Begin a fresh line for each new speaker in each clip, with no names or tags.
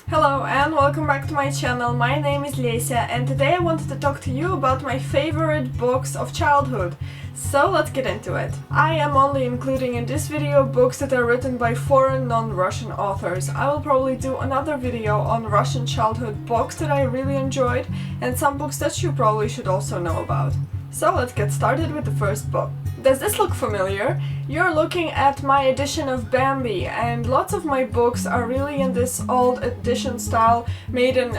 Hello and welcome back to my channel. My name is Lesia and today I wanted to talk to you about my favorite books of childhood. So let's get into it. I am only including in this video books that are written by foreign non-Russian authors. I will probably do another video on Russian childhood books that I really enjoyed and some books that you probably should also know about. So let's get started with the first book. Does this look familiar? You're looking at my edition of Bambi, and lots of my books are really in this old edition style made in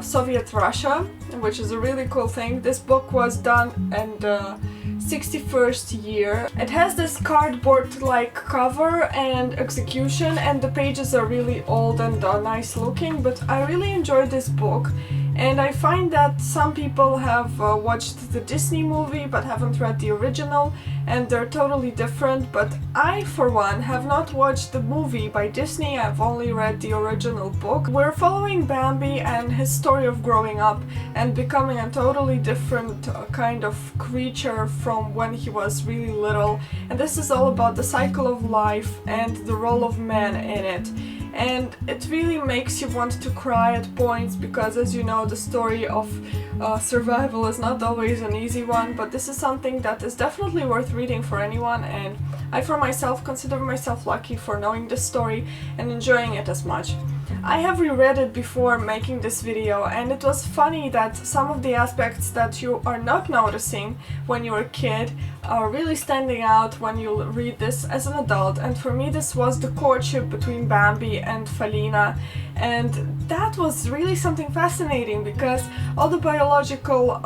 Soviet Russia, which is a really cool thing. This book was done in the 61st year. It has this cardboard-like cover and execution, and the pages are really old and nice looking, but I really enjoyed this book. And I find that some people have watched the Disney movie but haven't read the original, and they're totally different, but I, for one, have not watched the movie by Disney. I've only read the original book. We're following Bambi and his story of growing up and becoming a totally different kind of creature from when he was really little, and this is all about the cycle of life and the role of man in it. And it really makes you want to cry at points because, as you know, the story of survival is not always an easy one, but this is something that is definitely worth reading for anyone, and I for myself consider myself lucky for knowing this story and enjoying it as much. I have reread it before making this video, and it was funny that some of the aspects that you are not noticing when you're a kid are really standing out when you read this as an adult, and for me this was the courtship between Bambi and Felina, and that was really something fascinating because all the biological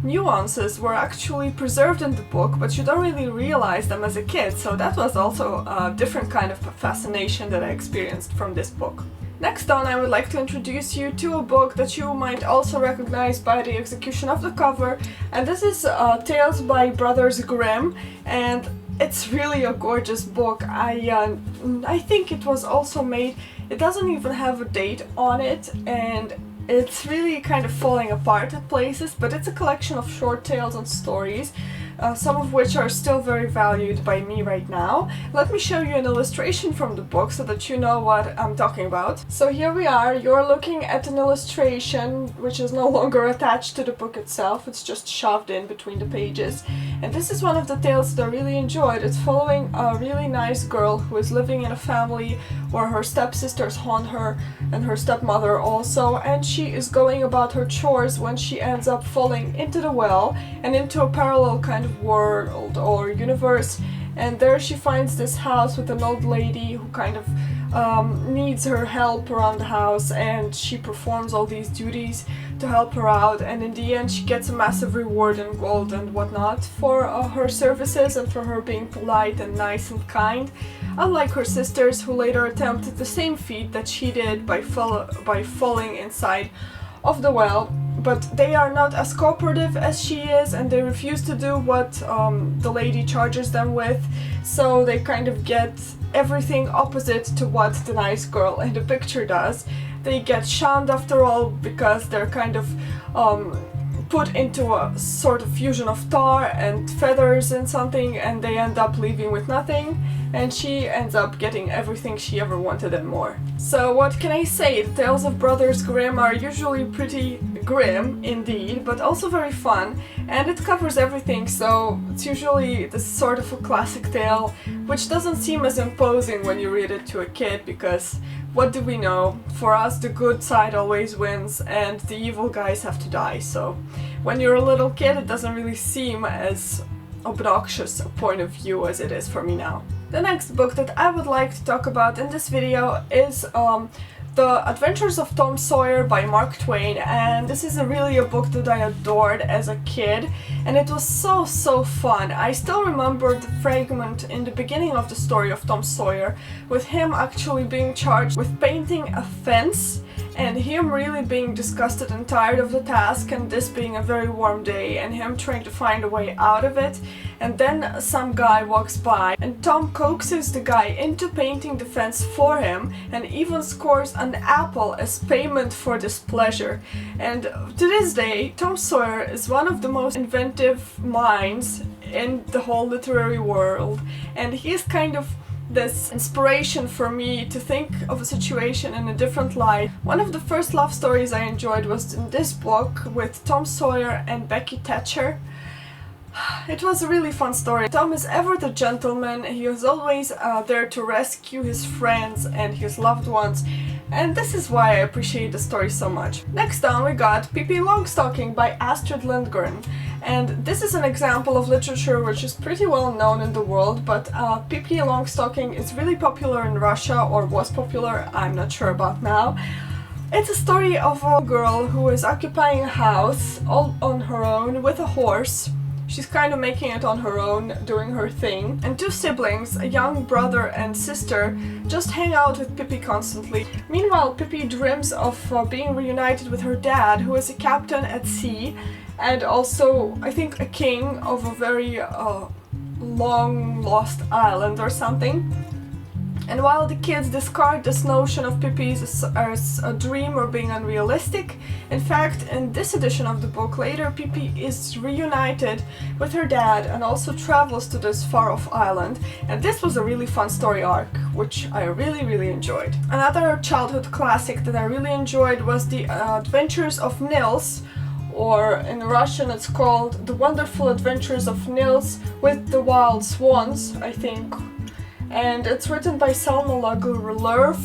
nuances were actually preserved in the book, but you don't really realize them as a kid, so that was also a different kind of fascination that I experienced from this book. Next on, I would like to introduce you to a book that you might also recognize by the execution of the cover, and this is Tales by Brothers Grimm, and it's really a gorgeous book. I think it was also made, it doesn't even have a date on it, and it's really kind of falling apart at places, but it's a collection of short tales and stories, some of which are still very valued by me right now. Let me show you an illustration from the book so that you know what I'm talking about. So here we are, you're looking at an illustration which is no longer attached to the book itself, it's just shoved in between the pages. And this is one of the tales that I really enjoyed. It's following a really nice girl who is living in a family where her stepsisters haunt her and her stepmother also, and she is going about her chores when she ends up falling into the well and into a parallel kind of world or universe, and there she finds this house with an old lady who kind of needs her help around the house, and she performs all these duties to help her out, and in the end she gets a massive reward in gold and whatnot for her services and for her being polite and nice and kind, unlike her sisters who later attempted the same feat that she did by falling inside of the well. But they are not as cooperative as she is, and they refuse to do what the lady charges them with, so they kind of get everything opposite to what the nice girl in the picture does. They get shunned after all because they're kind of put into a sort of fusion of tar and feathers and something, and they end up leaving with nothing, and she ends up getting everything she ever wanted and more. So what can I say? The tales of Brothers Grimm are usually pretty grim indeed, but also very fun, and it covers everything, so it's usually this sort of a classic tale which doesn't seem as imposing when you read it to a kid, because what do we know? For us the good side always wins and the evil guys have to die, so when you're a little kid it doesn't really seem as obnoxious a point of view as it is for me now. The next book that I would like to talk about in this video is The Adventures of Tom Sawyer by Mark Twain, and this is really a book that I adored as a kid, and it was so fun. I still remember the fragment in the beginning of the story of Tom Sawyer with him actually being charged with painting a fence, and him really being disgusted and tired of the task, and this being a very warm day, and him trying to find a way out of it. And then some guy walks by, and Tom coaxes the guy into painting the fence for him, and even scores an apple as payment for this pleasure. And to this day, Tom Sawyer is one of the most inventive minds in the whole literary world, and he is kind of this inspiration for me to think of a situation in a different light. One of the first love stories I enjoyed was in this book with Tom Sawyer and Becky Thatcher. It was a really fun story. Tom is ever the gentleman. He is always there to rescue his friends and his loved ones, and this is why I appreciate the story so much. Next on we got Pippi Longstocking by Astrid Lindgren, and this is an example of literature which is pretty well known in the world, but Pippi Longstocking is really popular in Russia, or was popular, I'm not sure about now. It's a story of a girl who is occupying a house all on her own with a horse. She's kind of making it on her own, doing her thing. And two siblings, a young brother and sister, just hang out with Pippi constantly. Meanwhile, Pippi dreams of being reunited with her dad, who is a captain at sea, and also, I think, a king of a very long lost island or something. And while the kids discard this notion of Pippi as a dream or being unrealistic, in fact, in this edition of the book later, Pippi is reunited with her dad and also travels to this far-off island. And this was a really fun story arc, which I really enjoyed. Another childhood classic that I really enjoyed was The Adventures of Nils, or in Russian it's called The Wonderful Adventures of Nils with the Wild Swans, I think. And it's written by Selma Lagerlöf.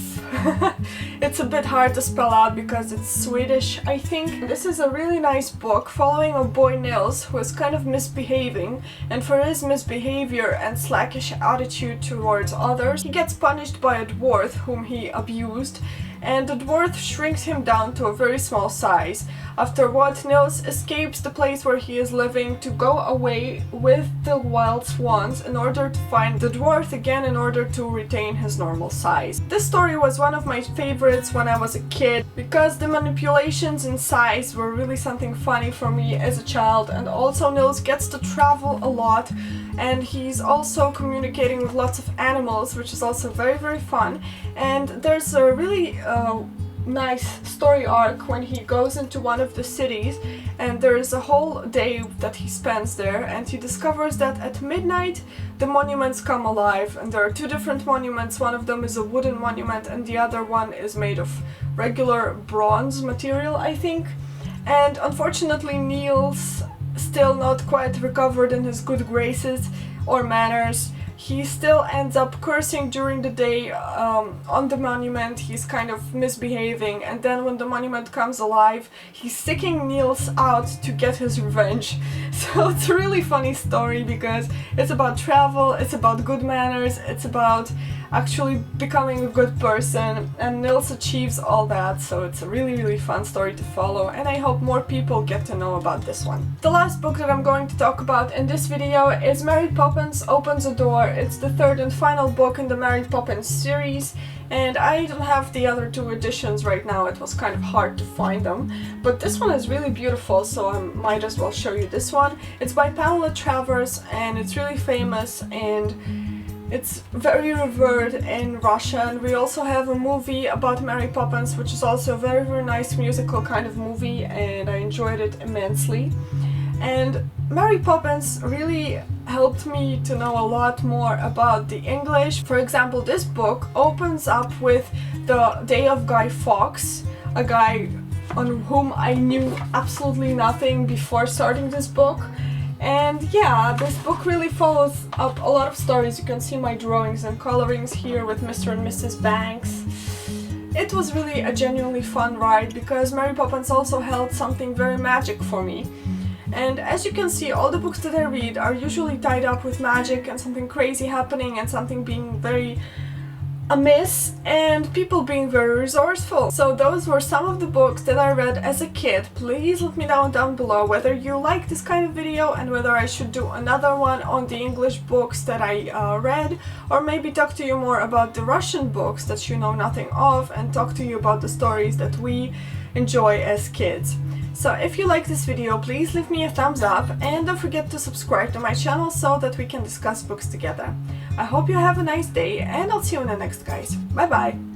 It's a bit hard to spell out because it's Swedish, I think. This is a really nice book following a boy Nils who is kind of misbehaving, and for his misbehavior and slackish attitude towards others, he gets punished by a dwarf whom he abused, and the dwarf shrinks him down to a very small size. After what, Nils escapes the place where he is living to go away with the wild swans in order to find the dwarf again in order to retain his normal size. This story was one of my favorites when I was a kid because the manipulations in size were really something funny for me as a child, and also Nils gets to travel a lot and he's also communicating with lots of animals, which is also very fun. And there's a really nice story arc when he goes into one of the cities, and there is a whole day that he spends there, and he discovers that at midnight the monuments come alive, and there are two different monuments. One of them is a wooden monument and the other one is made of regular bronze material, I think. And unfortunately Nils, still not quite recovered in his good graces or manners, he still ends up cursing during the day on the monument. He's kind of misbehaving, and then when the monument comes alive, he's seeking Nils out to get his revenge. So it's a really funny story because it's about travel, it's about good manners, it's about actually becoming a good person, and Nils achieves all that, so it's a really fun story to follow, and I hope more people get to know about this one. The last book that I'm going to talk about in this video is Mary Poppins Opens a Door. It's the third and final book in the Mary Poppins series, and I don't have the other two editions right now. It was kind of hard to find them, but this one is really beautiful, so I might as well show you this one. It's by Pamela Travers, and it's really famous, and it's very revered in Russia. And we also have a movie about Mary Poppins, which is also a very nice musical kind of movie, and I enjoyed it immensely. And Mary Poppins really helped me to know a lot more about the English. For example, this book opens up with the day of Guy Fawkes, a guy on whom I knew absolutely nothing before starting this book. And yeah, this book really follows up a lot of stories. You can see my drawings and colorings here with Mr. and Mrs. Banks. It was really a genuinely fun ride because Mary Poppins also held something very magic for me. And as you can see, all the books that I read are usually tied up with magic and something crazy happening and something being very amiss and people being very resourceful. So those were some of the books that I read as a kid. Please let me know down below whether you like this kind of video and whether I should do another one on the English books that I read, or maybe talk to you more about the Russian books that you know nothing of and talk to you about the stories that we enjoy as kids. So if you like this video, please leave me a thumbs up and don't forget to subscribe to my channel so that we can discuss books together. I hope you have a nice day and I'll see you in the next, guys. Bye bye!